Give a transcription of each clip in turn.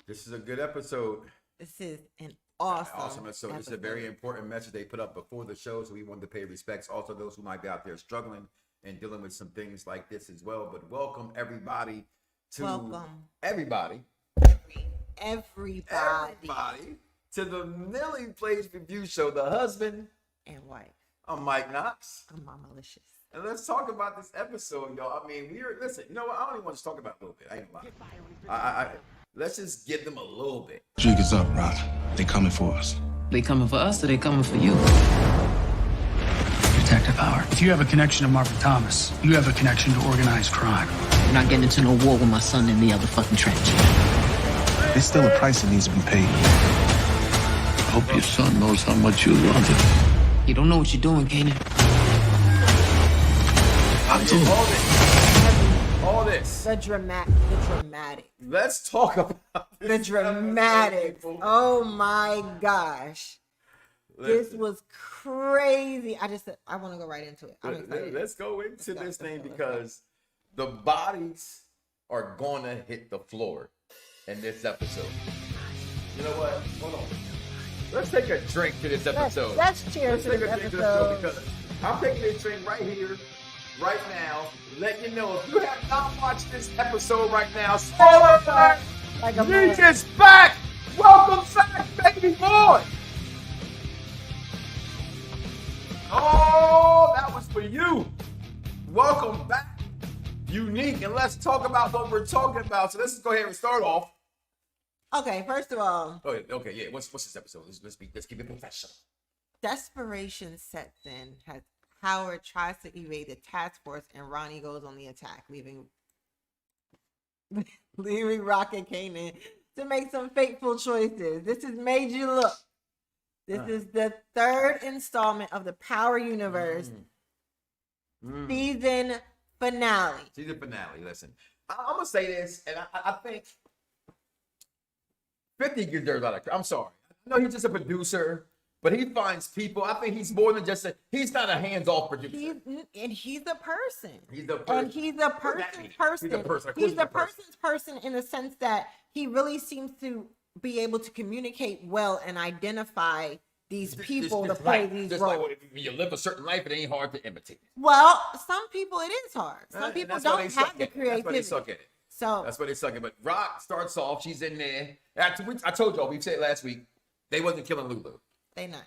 This is a good episode. This is an awesome episode. This is a very important message they put up before the show, so we wanted to pay respects. Also, those who might be out there struggling and dealing with some things like this as well. But welcome everybody to everybody to the Millie Plays Review Show, the husband and wife. I'm Mike Knoxxx. I'm Mamalicious. And let's talk about this episode, y'all. I mean, listen, you know what? I only want to talk about a little bit. I ain't gonna lie. Let's just give them a little bit. Jig is up, Rock. They coming for us. They coming for us or they coming for you? Detective power. If you have a connection to Marvin Thomas, you have a connection to organized crime. You're not getting into no war with my son in the other fucking trench. There's still a price that needs to be paid. I hope your son knows how much you love him. You don't know what you're doing, Kanan. I do. All this. The dramatic. Let's talk about the dramatic. Oh my gosh. This was crazy. I want to go right into it. I'm excited. Let's go into this thing because the bodies are gonna hit the floor in this episode. You know what? Hold on. Let's take a drink to this episode. Let's cheers to this episode. Because I'm taking this drink right here, right now. Let you know if you have not watched this episode right now, spoiler alert! Meech is back! Welcome back, baby boy! Oh, that was for you. Welcome back, Unique, and let's talk about what we're talking about. So let's just go ahead and start off. Okay, first of all. Okay, yeah. What's this episode? Let's keep it professional. Desperation sets in as Howard tries to evade the task force, and Ronnie goes on the attack, leaving Raq and Kanan to make some fateful choices. This has made you look. This is the third installment of the Power Universe season finale. Season finale. Listen, I'm gonna say this, and I think 50 deserves a lot of. I'm sorry. I know he's just a producer. But he finds people. I think he's more than just he's not a hands-off producer. He's a person. He's a person. And he's a person's person. He's a person's person in the sense that he really seems to be able to communicate well and identify these people to play these roles. Like when you live a certain life, it ain't hard to imitate. Well, some people it is hard. Some people don't have the creativity. That's why they suck at it. So that's why they suck at it. But Raq starts off. She's in there. I told y'all. We said last week they wasn't killing Lulu.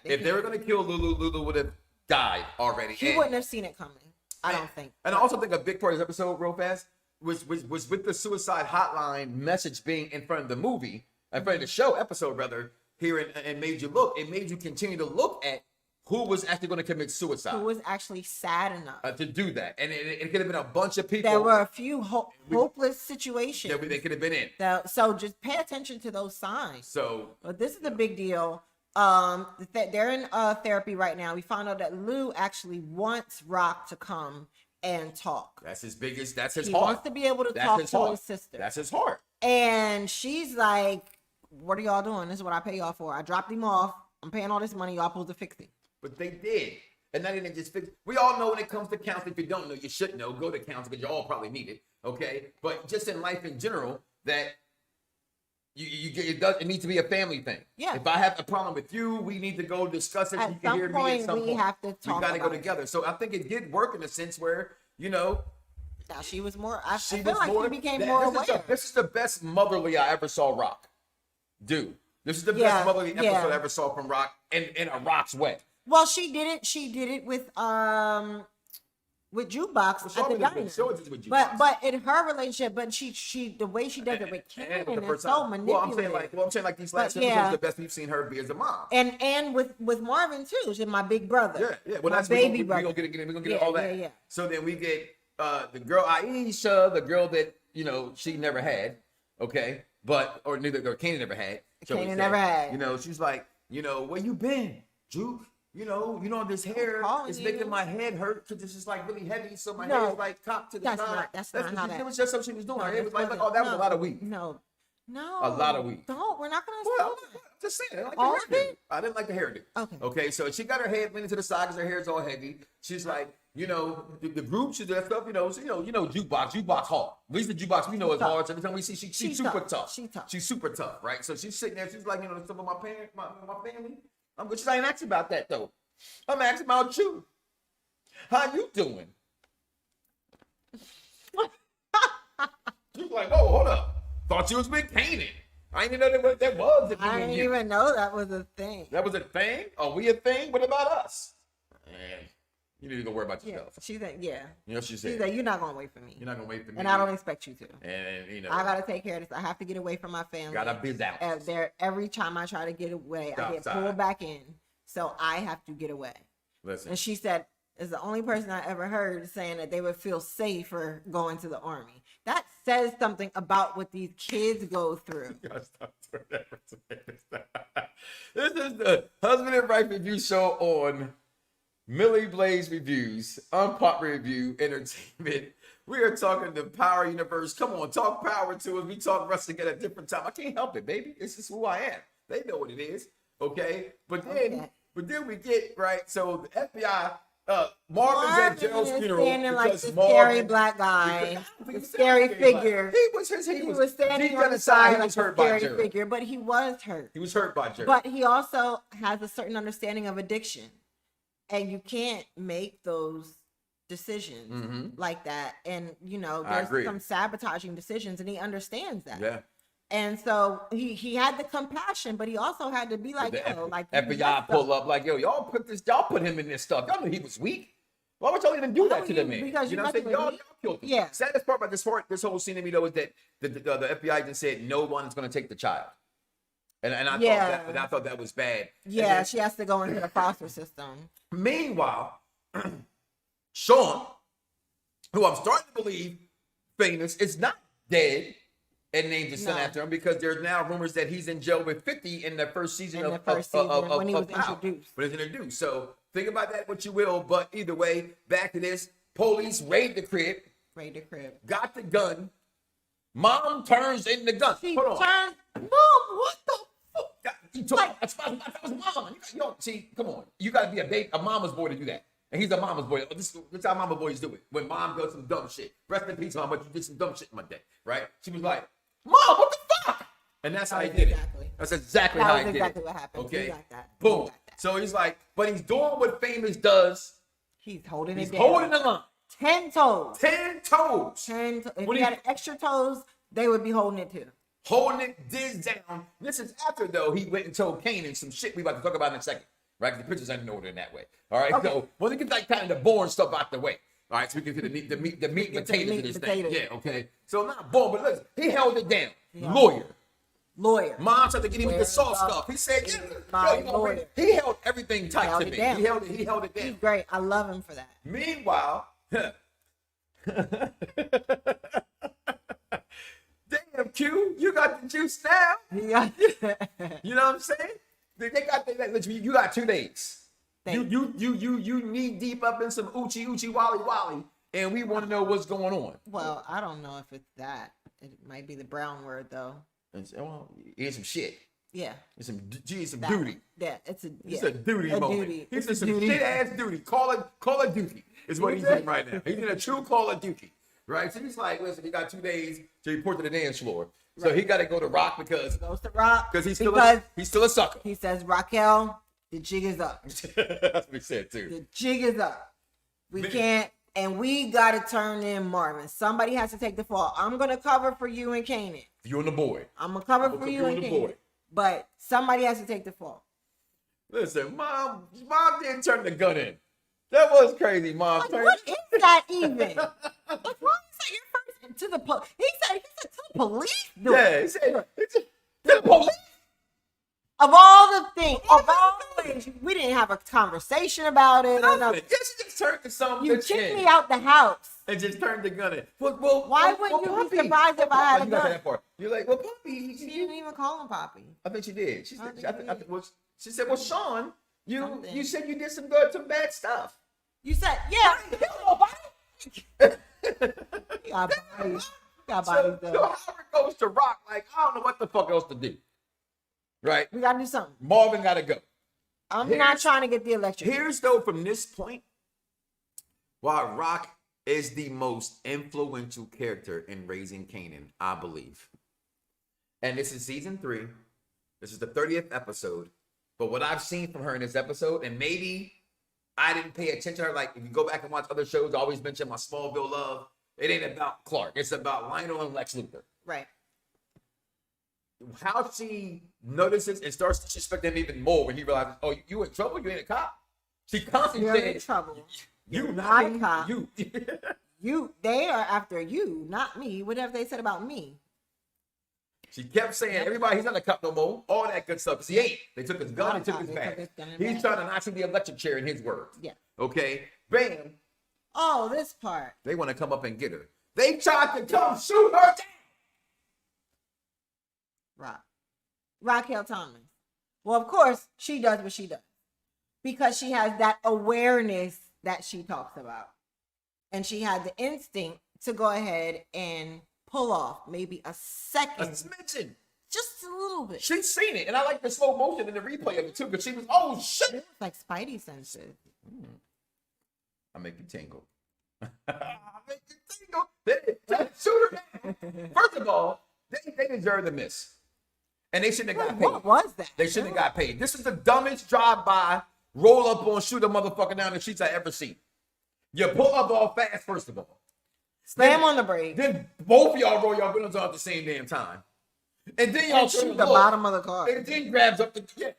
If they were going to kill Lulu, Lulu would have died already. She wouldn't have seen it coming. I don't think. And I also think a big part of this episode, real fast, was with the suicide hotline message being in front of the movie, in front of the show episode, rather, here and made you look. It made you continue to look at who was actually going to commit suicide. Who was actually sad enough to do that. And it could have been a bunch of people. There were a few hopeless situations that they could have been in. So just pay attention to those signs. But this is a big deal. They're in therapy right now. We found out that Lou actually wants Raq to come and talk. That's his heart. He wants to be able to talk to his sister. That's his heart. And she's like, what are y'all doing? This is what I pay y'all for. I dropped him off. I'm paying all this money. Y'all supposed to fix him. But they did. And not even just fix. We all know when it comes to counseling, if you don't know, you should know. Go to counseling because you all probably need it. Okay? But just in life in general, that it needs to be a family thing. Yeah. If I have a problem with you, we need to go discuss it. At you can hear me at some point. We have to talk. We got to go together. So I think it did work in a sense where, Now she was more. I feel like she became more aware. This is the best motherly I ever saw Raq do. This is the best motherly episode I ever saw from Raq in a Raq's way. Well, she did it. She did it with Jukebox at the diner. But in her relationship, she the way she does it with Kanan is so manipulative. I'm saying like these last episodes, the best we've seen her be as a mom. And with Marvin too, she's my big brother. Yeah. Well, my that's baby brother. We're gonna get all that. Yeah. So then we get the girl Aisha, the girl that she never had. Okay, or Kanan never had. Kanan never had. She's like, where you been, Juke? This hair is making my head hurt because this is like really heavy, so my hair is like cocked to the side. That's not how that. It was just something she was doing. It was like, oh, that was a lot of weed. No, No. A lot of weed. Don't. We're not gonna Well, steal that. I'm just saying. I like All the of hairdo. it? I didn't like the hairdo. Okay. Okay. So she got her head went into the side because her hair's all heavy. She's like, the group, she does stuff, jukebox. Jukebox hard. At least the jukebox we know is hard. So every time we see, she's super tough. She's super tough, right? So she's sitting there. She's like, some of my parents, my family. I'm good. She's not even asking about that though. I'm asking about you. How you doing? She's like, oh, hold up. Thought you was with Kanan. I didn't know that was a thing. I didn't even know that was a thing. That was a thing? Are we a thing? What about us? Man, you need to go worry about yourself. She said, yeah. You know what she said? She said, you're not going to wait for me. You're not going to wait for me. And I don't expect you to. And, I got to take care of this. I have to get away from my family. Got to biz out. Every time I try to get away, I get Outside. pulled back in. So I have to get away. Listen. And she said, is the only person I ever heard saying that they would feel safer going to the army. That says something about what these kids go through. This is the Husband and Wife Review Show on Millie Blaze Reviews, Unpopular Review, Entertainment. We are talking the Power Universe. Come on, talk power to us. We talk wrestling at a different time. I can't help it, baby. It's just who I am. They know what it is, okay? But then we get, right, so the FBI... Marvin's at Gerald's funeral standing like because the Marvin, scary black guy, the scary figure. He was standing on the side. He was hurt by Gerald. Figure, but he was hurt. He was hurt by Gerald. But he also has a certain understanding of addiction, and you can't make those decisions like that. And there's some sabotaging decisions, and he understands that. Yeah. And so he had the compassion, but he also had to be like, FBI pull up like, y'all put him in this stuff. Y'all knew he was weak. Why would y'all even do that to the man? Because you know what I'm saying? Y'all killed him. Yeah. Saddest part about this whole scene to me though is that the FBI just said no one's going to take the child, and I thought that was bad. Yeah, then, she has to go into the foster system. Meanwhile, Sean, who I'm starting to believe famous, is not dead. And named his son after him because there's now rumors that he's in jail with 50 in the first season when he was introduced. When he was introduced. So think about that what you will, but either way, back to this. Police raid the crib. Got the gun. Mom turns in the gun. Hold on. Mom, what the fuck? That was mom. See, come on. You got to be a mama's boy to do that. And he's a mama's boy. This is how mama boys do it. When mom does some dumb shit. Rest in peace, mom, but you did some dumb shit one day, right? She was like, Mom, what the fuck? And that's how he did it. That's exactly how he did it. Exactly what happened. Okay. Like that. Boom. Like that. So he's like, but he's doing what Famous does. He's holding it down. He's holding the line. 10 toes. 10 toes. If he had extra toes, they would be holding it too. Holding it this down. This is after, though, he went and told Kanan some shit we about to talk about in a second. Right? The pictures ain't in order in that way. All right? Okay. So, once we get like kind of the boring stuff out the way. All right, so we can get the meat and potatoes of this thing. Yeah, okay. So not boom, but listen, he held it down. Yeah. Lawyer. Mom tried to get him with the soft stuff. He said, lawyer. He held everything tight to me. He held it down. He's great. I love him for that. Meanwhile, damn Q, you got the juice now. You know what I'm saying? They got you got 2 days. You knee deep up in some oochie wally, and we want to know what's going on. Well, I don't know if it's that. It might be the brown word though. It's some shit. Yeah. It's some duty. Yeah, it's a duty moment. He's in some shit ass duty. Call it duty is what he's in right now. He's in a true call of duty. Right? So he's like, listen, he got 2 days to report to the dance floor. So he got to go to Raq because he's still a sucker. He says, Raquel, the jig is up. That's what he said too. The jig is up. We can't, and we got to turn in Marvin. Somebody has to take the fall. I'm going to cover for you and Kanan. You and the boy. I'm going to cover for you and Kanan. But somebody has to take the fall. Listen, Mom didn't turn the gun in. That was crazy, Mom. What is that even? What's wrong? He said you're first to the police. He said to the police. He said to the police. Of all the things, we didn't have a conversation about it. Nothing. Yes, she just turned to something. You kicked me out the house and just turned the gun in. Why wouldn't you be surprised if I had a gun? You're like, well, Poppy. She didn't even call him Poppy. I think she did. She said, well, Sean, you said you did some bad stuff. You said, yeah. got bodies though. So Howard goes to Rock like, I don't know what the fuck else to do. Right? We gotta do something. Marvin gotta go. I'm not trying to get the electric. Here's though, from this point, why Rock is the most influential character in Raising Kanan, I believe. And this is season 3. This is the 30th episode. But what I've seen from her in this episode, and maybe I didn't pay attention to her, like if you go back and watch other shows, I always mention my Smallville love. It ain't about Clark. It's about Lionel and Lex Luthor. Right. How she notices and starts to suspect him even more when he realizes, oh, you in trouble? You ain't a cop? She constantly You're said, in trouble. you not a me, cop. You. They are after you, not me. Whatever they said about me. She kept saying, everybody, he's not a cop no more. All that good stuff. Because he ain't. They took his gun, they took his bag. He's trying to knock you the electric chair in his words. Yeah. Okay? Bam. Oh, this part. They want to come up and get her. They tried to come shoot her down. Raquel Thomas. Well, of course, she does what she does. Because she has that awareness that she talks about. And she had the instinct to go ahead and pull off maybe a second. A smidgen. Just a little bit. She's seen it. And I like the slow motion in the replay of it too. Because she was, oh shit. It was like Spidey senses. I make you tingle. I make you tingle. They shoot her down. First of all, they deserve the miss. And they shouldn't have got paid. What was that? They shouldn't have got paid. This is the dumbest drive-by, roll up on, shoot a motherfucker down the streets I ever seen. You pull up all fast, first of all. Slam on the brake. Then both of y'all roll your windows out at the same damn time. And then y'all shoot the bottom of the car. And then grabs up the... Yeah.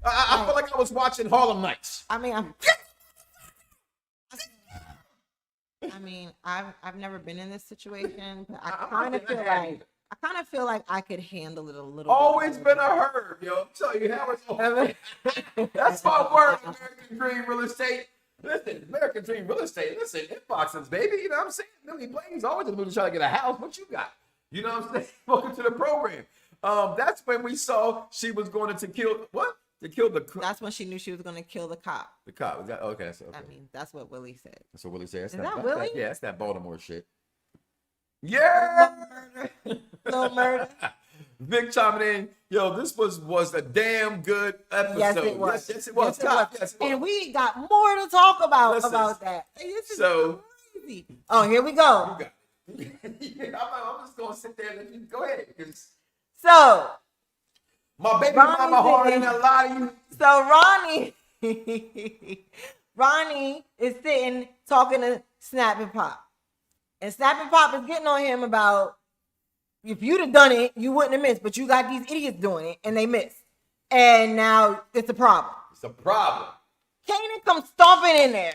I feel like I was watching Harlem Nights. I mean, I've never been in this situation, but I kind of feel like I could handle it a little. Always been a herb, yo. I'm telling you, that's my word. American Dream Real Estate. Listen, American Dream Real Estate. Listen, inboxes, baby. You know what I'm saying? Millie Blaze always in the mood to try to get a house. What you got? You know what I'm saying? Welcome to the program. That's when we saw she was going to kill what? To kill the. That's when she knew she was going to kill the cop. The cop. Was that okay? So, okay. I mean, that's what Willie said. That's what Willie said. Is that Willie? Yeah, that's that Baltimore shit. Yeah. Little murder. Vic chiming in. Yo, this was a damn good episode. Yes, it was. Yes, it was. Yes, it was. And we got more to talk about that. This is crazy. Oh, here we go. I'm just gonna sit there and let you go ahead. So my baby mama hard in a lot of you. So Ronnie is sitting talking to Snap and Pop. And Snap and Pop is getting on him about, if you'd have done it, you wouldn't have missed. But you got these idiots doing it, and they missed. And now it's a problem. It's a problem. Kanan comes stomping in there.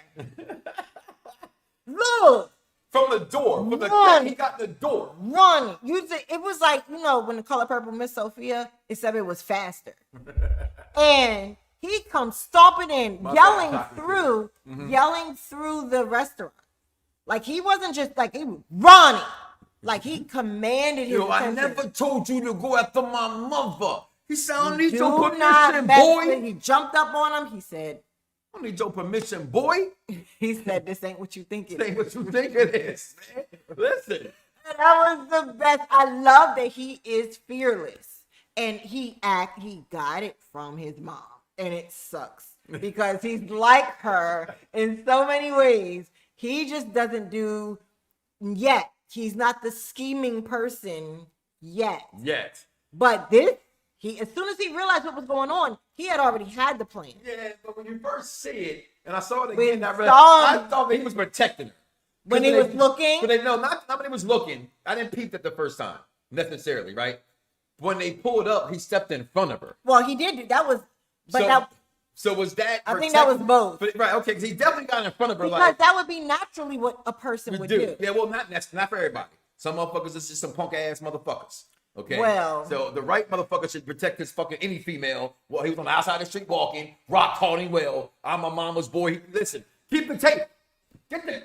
Look. From the door. From the crack he got the door. Ronnie. It was like, when The Color Purple Miss Sophia, except it was faster. And he comes stomping in, yelling through the restaurant. Like, he wasn't just like, it was Ronnie. Like, he commanded his attention. I never told you to go after my mother. He said, I don't need your permission, boy. He jumped up on him. He said, I don't need your permission, boy. He said, this ain't what you think it is. This ain't what you think it is, man. Listen. That was the best. I love that he is fearless. And he got it from his mom. And it sucks. Because he's like her in so many ways. He just doesn't do yet. He's not the scheming person yet. But as soon as he realized what was going on, he had already had the plan. Yeah, but when you first see it, and I saw it again, I thought that he was protecting her. When he was looking? Not when he was looking. I didn't peep it the first time, necessarily, right? When they pulled up, he stepped in front of her. Well, he did. So was that? I think that was both. Right, okay, because he definitely got in front of her. Because that would be naturally what a person would do. Yeah, well, not for everybody. Some motherfuckers is just some punk ass motherfuckers. Okay. Well, so the right motherfucker should protect his fucking any female. Well, he was on the outside of the street walking. Rock called him well. I'm my mama's boy. Listen, keep the tape.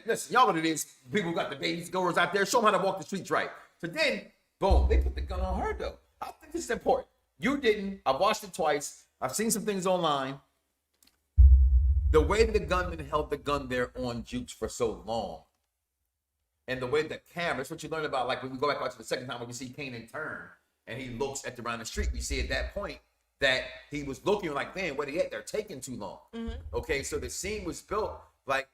Listen, y'all know what it is. People got the babies goers out there. Show them how to walk the streets right. So then, boom, they put the gun on her though. I think this is important. You didn't. I've watched it twice. I've seen some things online. The way that the gunman held the gun there on Jukes for so long, and the way the camera, that's what you learn about, like when we go back to the second time when we see Kanan turn and he looks at around the street, we see at that point that he was looking like, man, where they at? They're taking too long. Okay, so the scene was built like,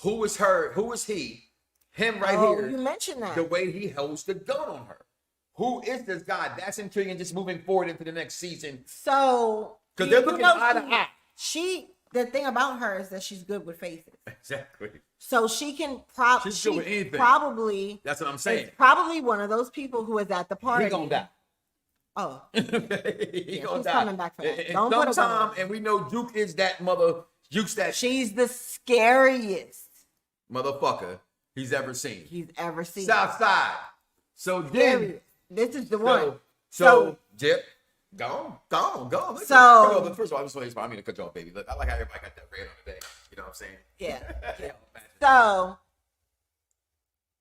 who was her? Who was he? Him right here. You mentioned that. The way he holds the gun on her. Who is this guy? That's intriguing. Just moving forward into the next season. So because they're looking eye to eye. The thing about her is that she's good with faces. Exactly. So she can she's good with anything. Probably. That's what I'm saying. Probably one of those people who is at the party. He gonna die. Oh. He gonna she's die. coming back for that. And Don't put her sometime, and we know Duke is that mother. Duke's that. She's the scariest motherfucker he's ever seen. Southside. So then this is the one. So Jip, go on. So first of all, I mean to cut you off, baby. Look, I like how everybody got that red on the day. You know what I'm saying? Yeah.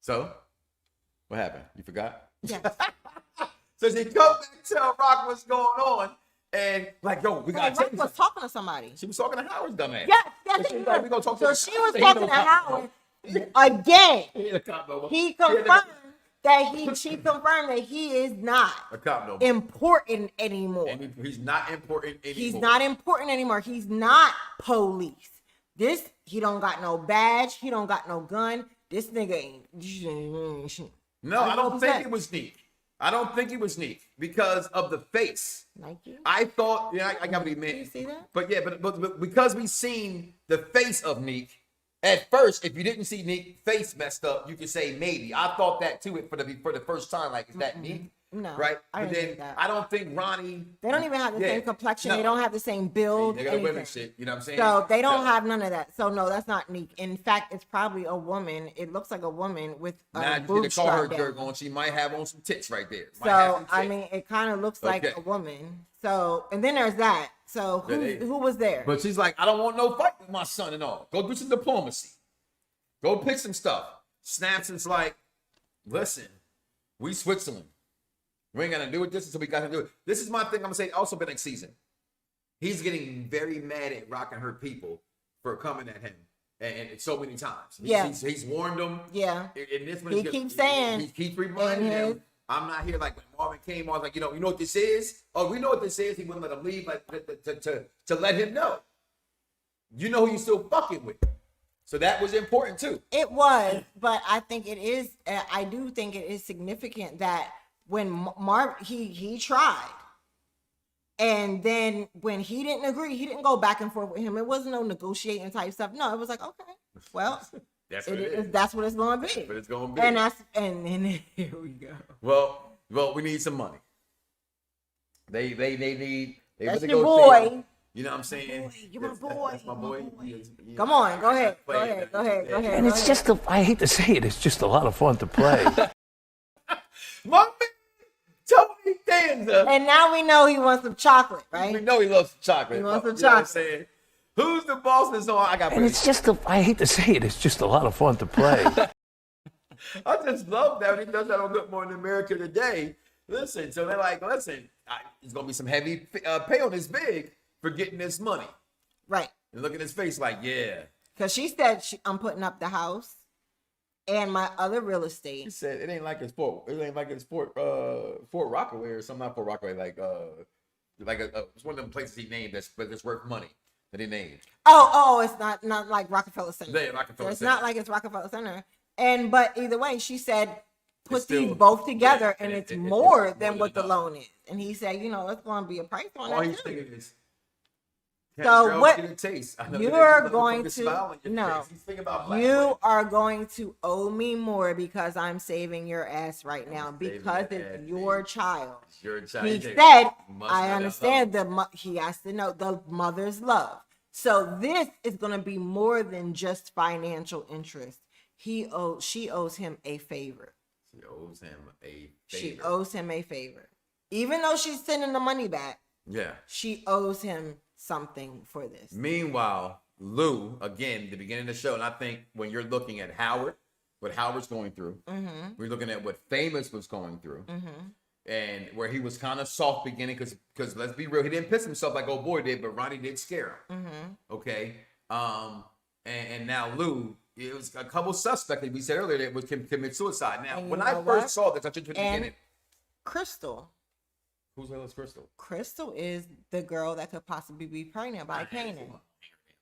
So what happened? You forgot? Yeah. So she come back, tell Rock what's going on, and like, yo, we got. Rock was talking to somebody. She was talking to Howard's dumbass. Yes. We gonna talk to. So she was talking to Howard again. He confirmed that she confirmed that he is not important anymore. And he's not important anymore. He's not important anymore. He's not police. He don't got no badge. He don't got no gun. This nigga ain't. No, I don't think it was Neek. I don't think it was Neek because of the face. Nike? I thought, I gotta be mad. You see that? But yeah, but because we seen the face of Neek, at first, if you didn't see Neek's face messed up, you could say maybe. I thought that too for the first time, like, is that Neek? No, right? I But then I don't think Ronnie. They don't even have the same complexion. No. They don't have the same build. They got women shit. You know what I'm saying? So they don't have none of that. So no, that's not Neek. In fact, it's probably a woman. It looks like a woman with a boob call her strap jerk on. She might have on some tits right there. So I mean, it kind of looks like a woman. So and then there's that. So who was there? But she's like, I don't want no fight with my son and all. Go do some diplomacy. Go pick some stuff. Snaps is like, listen, we Switzerland. We ain't gonna do it this until we got to do it. This is my thing. I'm gonna say also for next season. He's getting very mad at Rock and her people for coming at him and so many times. He's warned them. Yeah. And this one he keeps saying. He keeps reminding them. I'm not here. Like when Marvin came on, like, you know what this is? Oh, we know what this is. He wouldn't let him leave, like to let him know. You know who you still fucking with. So that was important too. It was, but I think it is. I do think it is significant that when Marv he tried, and then when he didn't agree, he didn't go back and forth with him. It wasn't no negotiating type stuff. No, it was like, okay, well, that's what it's going to be. But it's going to be. And then here we go. Well, we need some money. They need. That's your boy. You know what I'm saying? You're my boy. That's my boy. Yeah. Come on, go ahead. And it's just, I hate to say it, it's just a lot of fun to play. My man, Tony Danza. And now we know he wants some chocolate, right? We know he loves some chocolate. He wants some chocolate. You know what I'm saying? Who's the boss that's on? I got. And it's just, I hate to say it, it's just a lot of fun to play. I just love that when he does that on Good Morning America today. Listen, so they're like, listen, it's going to be some heavy pay on this big for getting this money. Right. And look at his face like, yeah. Because she said, I'm putting up the house and my other real estate. He said, it ain't like it's Fort Rockaway or something, not Fort Rockaway, it's one of them places he named that's worth money that he named. Oh, it's not like Rockefeller Center. Yeah, Rockefeller It's Center. not like it's Rockefeller Center. But either way, she said, put these both together and it's more than what the loan is. And he said, it's going to be a price on that. All he's thinking is, so what you are going to owe me more because I'm saving your ass right now because it's your child. He said, I understand he has to know the mother's love. So this is going to be more than just financial interest. She owes him a favor. She owes him a favor. Even though she's sending the money back. Yeah. She owes him something for this. Meanwhile, Lou, again, the beginning of the show, and I think when you're looking at Howard, what Howard's going through, we're looking at what Famous was going through, and where he was kind of soft beginning, because let's be real, he didn't piss himself like old boy did, but Ronnie did scare him. Okay, and now Lou it was a couple suspects that we said earlier that would commit suicide. Now, And when you I know first what? saw this, I told you at the And beginning. Crystal. Who's the hell is Crystal? Crystal is the girl that could possibly be pregnant by Kanan.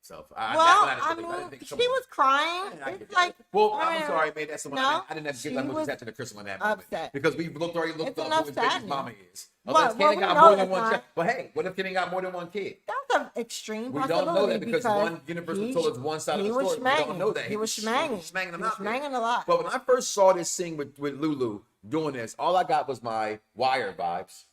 Well, I mean, she was crying. It's like, well, I I'm mean, sorry, I made that someone. no, I didn't have to she get that was much to the Crystal in that moment upset. because we already looked It's up enough who his baby's sadness. mama is. Well, Unless well, Kanan we got know more than that's one not- child. But hey, what if Kanan got more than one kid? That's an extreme We possibility. don't know that because one universe he- told us one side of he the was story. We don't schmanging. know that. He was schmanging. Schmanging them He was out there. schmanging a lot. But when I first saw this scene with Lulu doing this, all I got was my Wire vibes.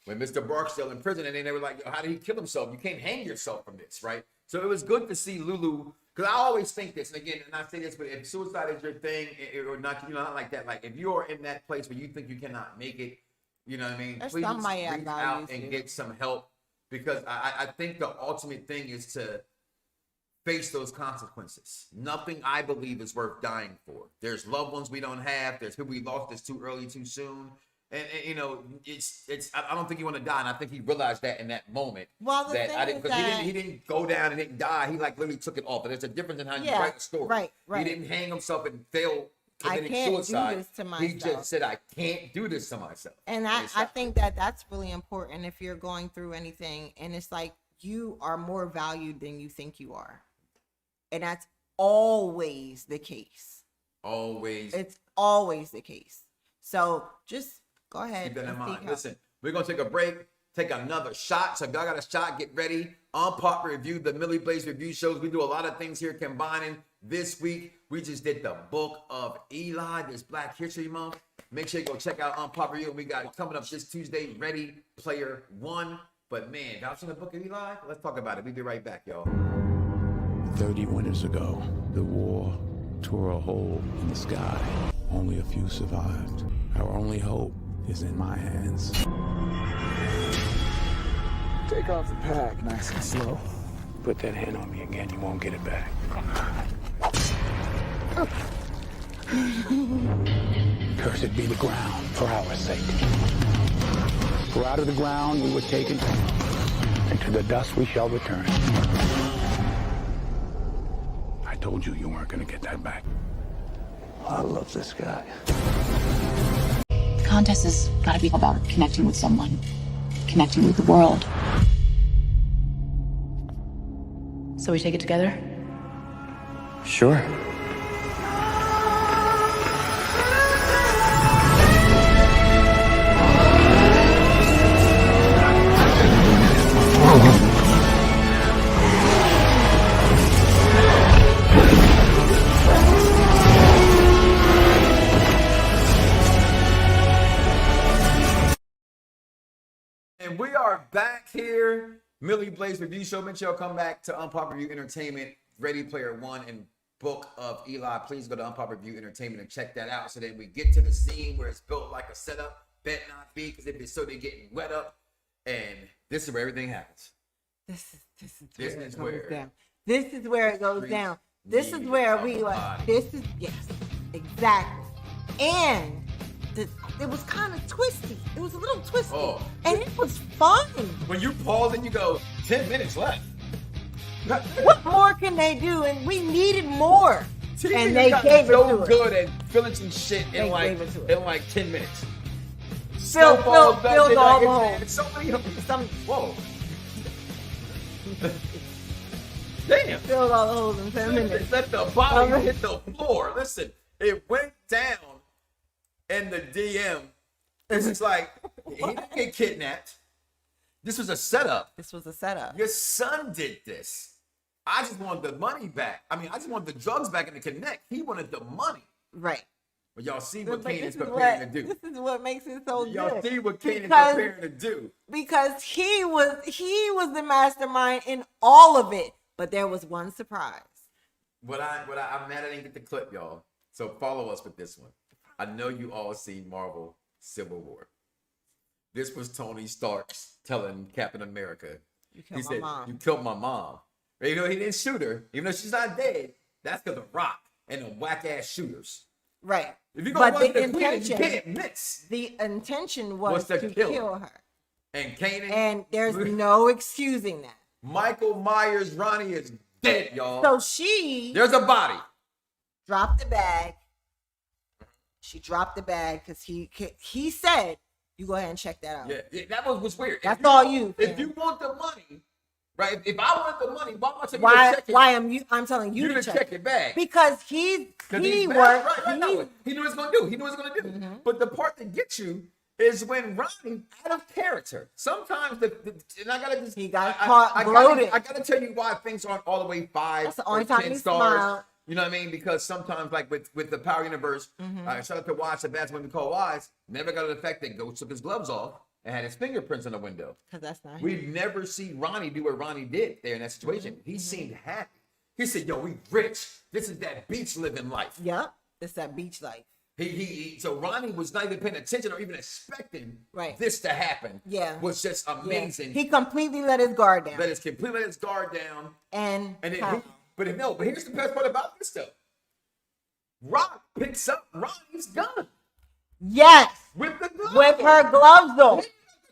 When Mr. Barksdale in prison, and then they were like, how did he kill himself? You can't hang yourself from this, right? So it was good to see Lulu, because I always think this, and again, and I say this, but if suicide is your thing, or not, not like that, like if you're in that place where you think you cannot make it, you know what I mean? There's Please somebody that reach out values and you. get some help, because I think the ultimate thing is to face those consequences. Nothing I believe is worth dying for. There's loved ones we don't have. There's people we lost this too early, too soon. And you know, it's. I don't think you want to die, and I think he realized that in that moment. Well, the that thing I didn't, is because that- he didn't go down and didn't die. He like literally took it off. And there's a difference in how you Yeah, write a story. right. He didn't hang himself and fail I committing can't do suicide. this to He myself. just said, "I can't do this to myself." And I think that that's really important if you're going through anything. And it's like you are more valued than you think you are. And that's always the case. Always. It's always the case. So just go ahead. Keep that in and mind. seek help. Listen, we're gonna take a break, take another shot. So if y'all got a shot, get ready. Unpopular Review, the Millie Blaze review shows. We do a lot of things here combining. This week, we just did the Book of Eli, this Black History Month. Make sure you go check out Unpopular Review. We got it coming up this Tuesday, Ready Player One. But man, y'all seen the Book of Eli? Let's talk about it. We'll be right back, y'all. 30 winters ago, the war tore a hole in the sky. Only a few survived. Our only hope is in my hands. Take off the pack, nice and slow. Put that hand on me again, you won't get it back. Cursed be the ground for our sake. For out of the ground we were taken, and to the dust we shall return. I told you you weren't gonna get that back. I love this guy. The contest has got to be about connecting with someone, connecting with the world. So we take it together? Sure. And we are back here. Millie Blaze Review Show. Make sure y'all come back to Unpopular Review Entertainment, Ready Player One, and Book of Eli. Please go to Unpopular Review Entertainment and check that out. So then we get to the scene where it's built like a setup. Bet not be, because if it's so they're getting wet up. And this is where everything happens. This is This where is it goes where down. This is where it goes streets down. This is need where a we body. this is yes, exactly. And it was kind of twisty. It was a little twisty. Oh. And it was fun. When you pause and you go, 10 minutes left. What more can they do? And we needed more. TV And they got gave it so to us. good at filling some shit They in like gave it to us. 10 minutes. Filled Snowfall, all like, the holes. it's so many. Some Whoa. Damn. filled all the holes in 10 minutes. Let the body hit the floor. Listen, it went down, and the DM is just like, he didn't get kidnapped. This was a setup. This was a setup. Your son did this. I just wanted the money back. I mean, I just wanted the drugs back in the connect. He wanted the money. Right. But y'all see But what Kanan's this is preparing what- to do. This is what makes it so Y'all good. see what Kanan's Because- preparing to do. Because he was the mastermind in all of it. But there was one surprise. I'm mad I didn't get the clip, y'all. So follow us with this one. I know you all seen Marvel Civil War. This was Tony Stark's telling Captain America. You killed my mom. You killed my mom. You know, he didn't shoot her, even though she's not dead. That's because of Rock and the whack ass shooters. Right. If you go But watch the the Queen, you intention, can't miss. the intention was to to kill kill her. And Kanan, And there's no excusing that. Michael Myers, Ronnie is dead, y'all. So she There's a body. dropped the bag. She dropped the bag because he said, "You go ahead and check that out." Yeah, that was weird. That's all you. If you want the money, right? If I want the money, why am I telling you to check it? Why am you? I'm telling you to check it back because he worked. Right. He knew what he was gonna do. He knew what he was gonna do. Mm-hmm. But the part that gets you is when Ronnie out of character. Sometimes and I gotta just he got caught bloated. I gotta tell you why things aren't all the way 5 That's the only or time 10 he stars. smiled. You know what I mean? Because sometimes, like with the Power Universe, shout out to Watch, the best women call Wise, never got the effect that Ghost took his gloves off and had his fingerprints on the window. Because that's not him. We never see Ronnie do what Ronnie did there in that situation. He seemed happy. He said, "Yo, we rich. This is that beach living life." Yep, it's that beach life. So Ronnie was not even paying attention or even expecting this to happen. Yeah, was just amazing. Yeah. He completely let his guard down. Let his guard down. But here's the best part about this though. Raq picks up Ronnie's gun. Yes. With the gloves. With her gloves on.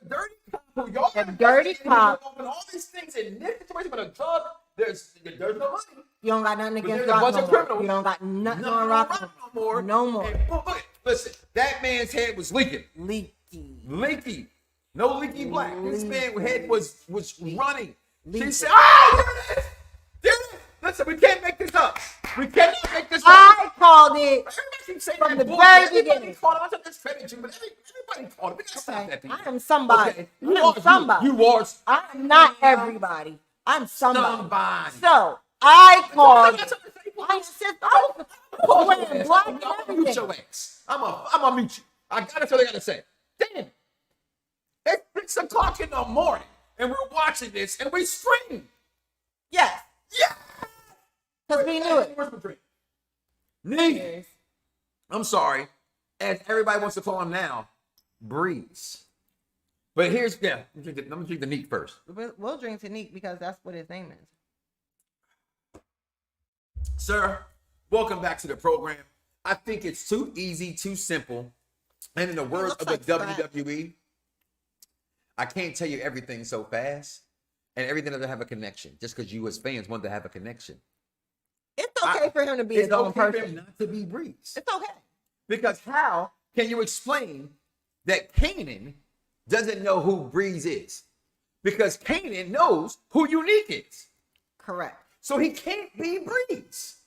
Dirty cop. Y'all dirty cop. And all these things in this situation with a drug, there's no money. You don't got nothing against Raq no more. You don't got nothing on Raq no more. No more. And, look, listen, that man's head was leaking. Leaky. No leaky black. This man's head was running. Leaky. She said, "Ah, there it is. There it is. Listen, we can't make this up. We cannot make this up." I called it from the very beginning. Everybody called it. I took this credit to you, but everybody called it. We gotta stop that thing. I am somebody. Okay. I am somebody. You are. I am not everybody. I'm somebody. Somebody. So I called it. I said, I'm wearing black and everything. Mute your ass. I'm gonna mute you. I gotta say what I gotta say. Damn. It's 6 o'clock in the morning, and we're watching this, and we scream. Yes. Yeah. Because we knew it. Nee. I'm sorry. As everybody wants to call him now, Breeze. But here's, I'm gonna drink the neat first. We'll drink to Neek because that's what his name is. Sir, welcome back to the program. I think it's too easy, too simple. And in the words of the WWE, I can't tell you everything so fast. And everything doesn't have a connection. Just because you as fans want to have a connection. It's okay for him to be his own person. It's okay for him not to be Breeze. It's okay. Because how can you explain that Kanan doesn't know who Breeze is? Because Kanan knows who Unique is. Correct. So he can't be Breeze.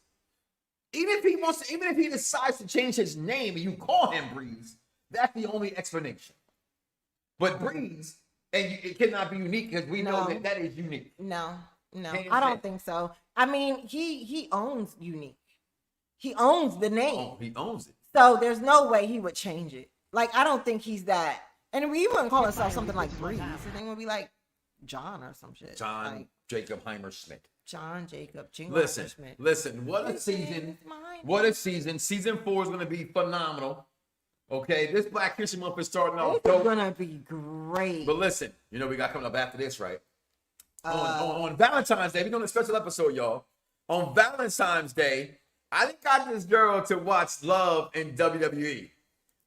Even if he decides to change his name and you call him Breeze, that's the only explanation. But Breeze, and it cannot be Unique because we know that is Unique. No, I don't think so. I mean, he owns Unique. He owns the name. Oh, he owns it. So there's no way he would change it. Like, I don't think he's that. And we wouldn't call himself something like Breeze. His name would be like John or some shit. John Jacob Heimer Schmidt. John Jacob Jingle Listen, what a season. What a season. Season 4 is going to be phenomenal. Okay, this Black History Month is starting off. It's going to be great. But listen, you know we got coming up after this, right? On Valentine's Day, we're doing a special episode, y'all. On Valentine's Day, I got this girl to watch Love in WWE.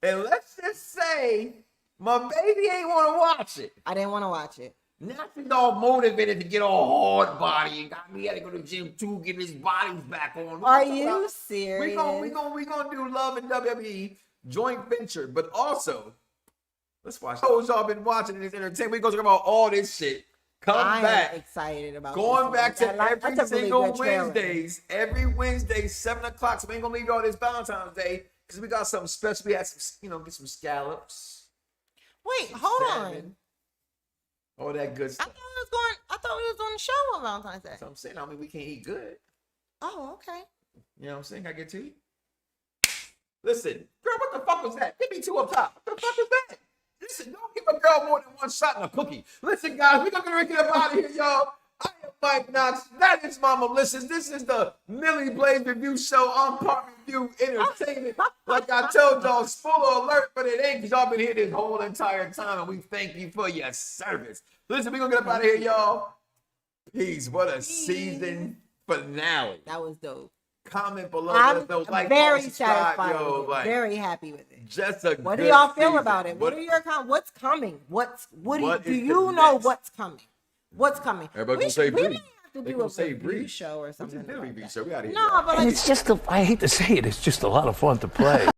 And let's just say, my baby ain't want to watch it. I didn't want to watch it. Now she's all motivated to get all hard body and got me had to go to the gym too, get his bodies back on. Are you serious? We gonna do Love in WWE joint venture, but also let's watch shows y'all been watching in this entertainment. We're gonna talk about all this shit. I'm excited about going back to every single really Wednesdays. Every Wednesday, 7 o'clock. So we ain't gonna leave y'all this Valentine's Day because we got something special. We had some, get some scallops. Wait, hold on. All that good stuff. I thought we was on the show on Valentine's Day. So I'm saying, we can't eat good. Oh, okay. You know what I'm saying? Can I get to you? Listen, girl, what the fuck was that? Give me 2 up top. What the fuck was that? Listen, don't give a girl more than one shot in a cookie. Listen, guys, we're gonna get up out of here, y'all. I am Mike Knoxxx. That is Mamalicious. This is the Millie Blaze Review Show on Part Review Entertainment. Like I told y'all, spoiler alert, but it ain't because y'all been here this whole entire time, and we thank you for your service. Listen, we're gonna get up out of here, y'all. Peace. What a season finale. That was dope. Comment below. I'm like, very subscribe, satisfied yo, with it. like, very happy with it. Just a what good do y'all feel season. about it? What are your what's coming? Do you the know next? what's coming? What's coming? Everybody gonna say we may Breeze. to They do gonna a say review Breeze. show or What's something. a Like review that. show? We out of here. No, but And it's just, I hate to say it, it's just a lot of fun to play.